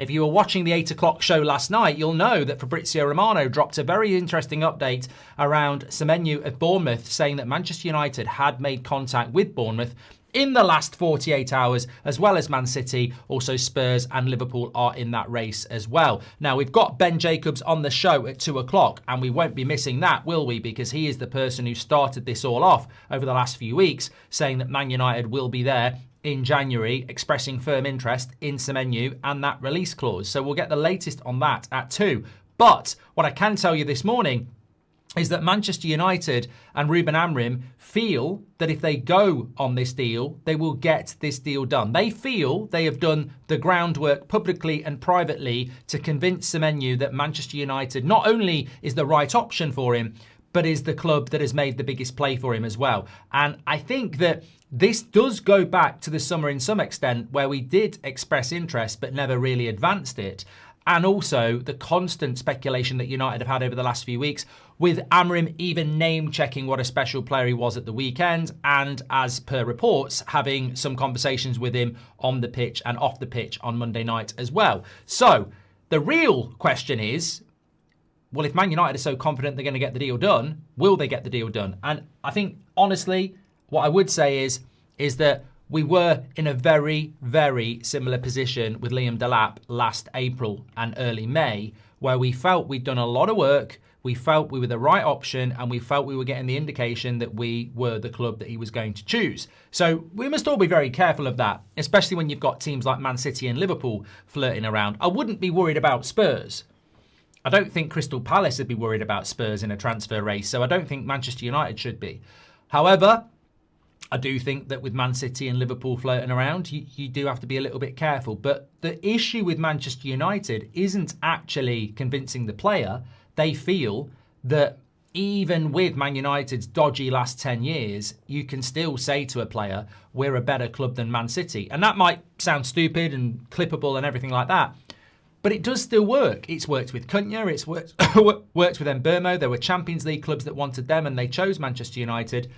If you were watching the 8 o'clock show last night, you'll know that Fabrizio Romano dropped a very interesting update around Semenyo of Bournemouth, saying that Manchester United had made contact with Bournemouth in the last 48 hours, as well as Man City. Also Spurs and Liverpool are in that race as well. Now, we've got Ben Jacobs on the show at 2 o'clock, and we won't be missing that, will we? Because he is the person who started this all off over the last few weeks, saying that Man United will be there in January, expressing firm interest in Semenyo and that release clause. So we'll get the latest on that at 2. But what I can tell you this morning is that Manchester United and Ruben Amorim feel that if they go on this deal, they will get this deal done. They feel they have done the groundwork publicly and privately to convince Semenyo that Manchester United not only is the right option for him, but is the club that has made the biggest play for him as well. And I think that this does go back to the summer in some extent, where we did express interest but never really advanced it. And also the constant speculation that United have had over the last few weeks, with Amorim even name-checking what a special player he was at the weekend, and as per reports, having some conversations with him on the pitch and off the pitch on Monday night as well. So the real question is, well, if Man United are so confident they're going to get the deal done, will they get the deal done? And I think, honestly, what I would say is that we were in a very, very similar position with Liam Delap last April and early May, where we felt we'd done a lot of work, we felt we were the right option, and we felt we were getting the indication that we were the club that he was going to choose. So we must all be very careful of that, especially when you've got teams like Man City and Liverpool flirting around. I wouldn't be worried about Spurs. I don't think Crystal Palace would be worried about Spurs in a transfer race, so I don't think Manchester United should be. However, I do think that with Man City and Liverpool floating around, you do have to be a little bit careful. But the issue with Manchester United isn't actually convincing the player. They feel that even with Man United's dodgy last 10 years, you can still say to a player, we're a better club than Man City. And that might sound stupid and clippable and everything like that, but it does still work. It's worked with Cunha, it's worked with Mbeumo. There were Champions League clubs that wanted them and they chose Manchester United.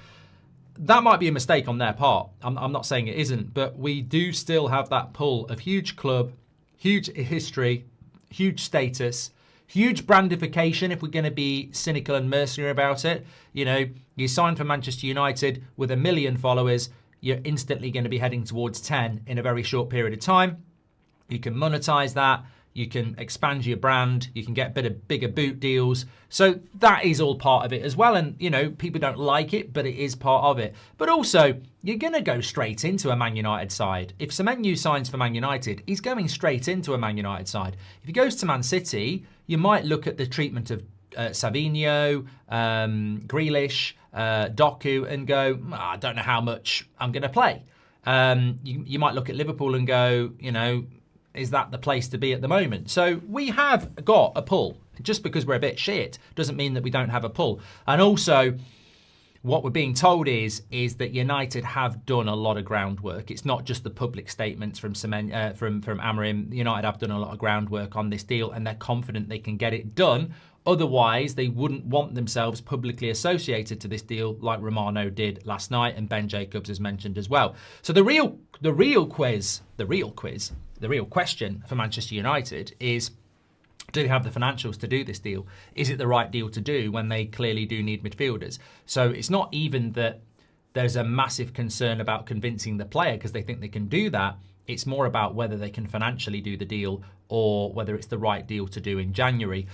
That might be a mistake on their part. I'm not saying it isn't, but we do still have that pull of huge club, huge history, huge status, huge brandification if we're going to be cynical and mercenary about it. You know, you sign for Manchester United with 1 million followers, you're instantly going to be heading towards 10 in a very short period of time. You can monetize that. You can expand your brand. You can get bigger boot deals. So that is all part of it as well. And, you know, people don't like it, but it is part of it. But also, you're going to go straight into a Man United side. If Semenyo signs for Man United, he's going straight into a Man United side. If he goes to Man City, you might look at the treatment of Savinho, Grealish, Doku, and go, I don't know how much I'm going to play. You might look at Liverpool and go, you know, is that the place to be at the moment? So we have got a pull. Just because we're a bit shit doesn't mean that we don't have a pull. And also, what we're being told is that United have done a lot of groundwork. It's not just the public statements from Amorim. United have done a lot of groundwork on this deal, and they're confident they can get it done. Otherwise, they wouldn't want themselves publicly associated to this deal like Romano did last night, and Ben Jacobs has mentioned as well. So the real question for Manchester United is, do they have the financials to do this deal? Is it the right deal to do when they clearly do need midfielders? So it's not even that there's a massive concern about convincing the player because they think they can do that. It's more about whether they can financially do the deal or whether it's the right deal to do in January.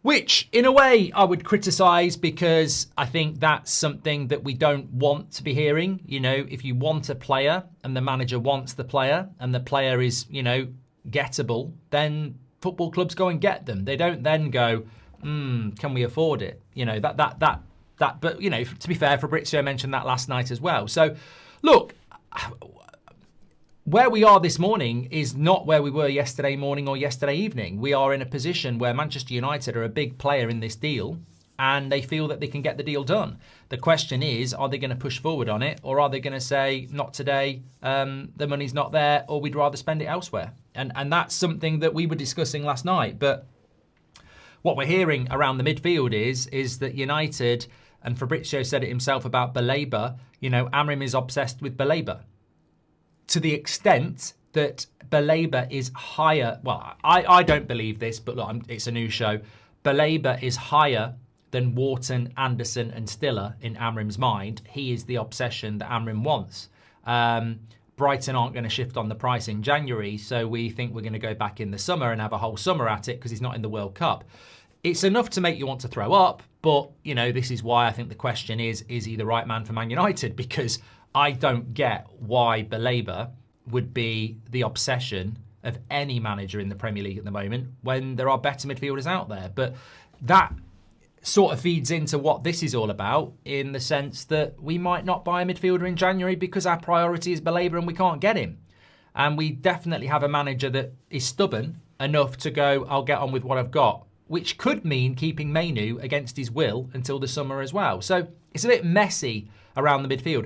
Which, in a way, I would criticise because I think that's something that we don't want to be hearing. You know, if you want a player and the manager wants the player and the player is, you know, gettable, then football clubs go and get them. They don't then go, can we afford it? You know, that. But, you know, to be fair, Fabrizio mentioned that last night as well. So, look, where we are this morning is not where we were yesterday morning or yesterday evening. We are in a position where Manchester United are a big player in this deal and they feel that they can get the deal done. The question is, are they going to push forward on it, or are they going to say, not today, the money's not there, or we'd rather spend it elsewhere? And that's something that we were discussing last night. But what we're hearing around the midfield is that United, and Fabrizio said it himself about Baleba, you know, Amorim is obsessed with Baleba, to the extent that Baleba is higher. Well, I don't believe this, but look, it's a new show. Baleba is higher than Wharton, Anderson and Stiller in Amrim's mind. He is the obsession that Amrim wants. Brighton aren't going to shift on the price in January, so we think we're going to go back in the summer and have a whole summer at it because he's not in the World Cup. It's enough to make you want to throw up, but, you know, this is why I think the question is he the right man for Man United? Because I don't get why Baleba would be the obsession of any manager in the Premier League at the moment when there are better midfielders out there. But that sort of feeds into what this is all about, in the sense that we might not buy a midfielder in January because our priority is Baleba and we can't get him. And we definitely have a manager that is stubborn enough to go, I'll get on with what I've got, which could mean keeping Mainoo against his will until the summer as well. So it's a bit messy around the midfield.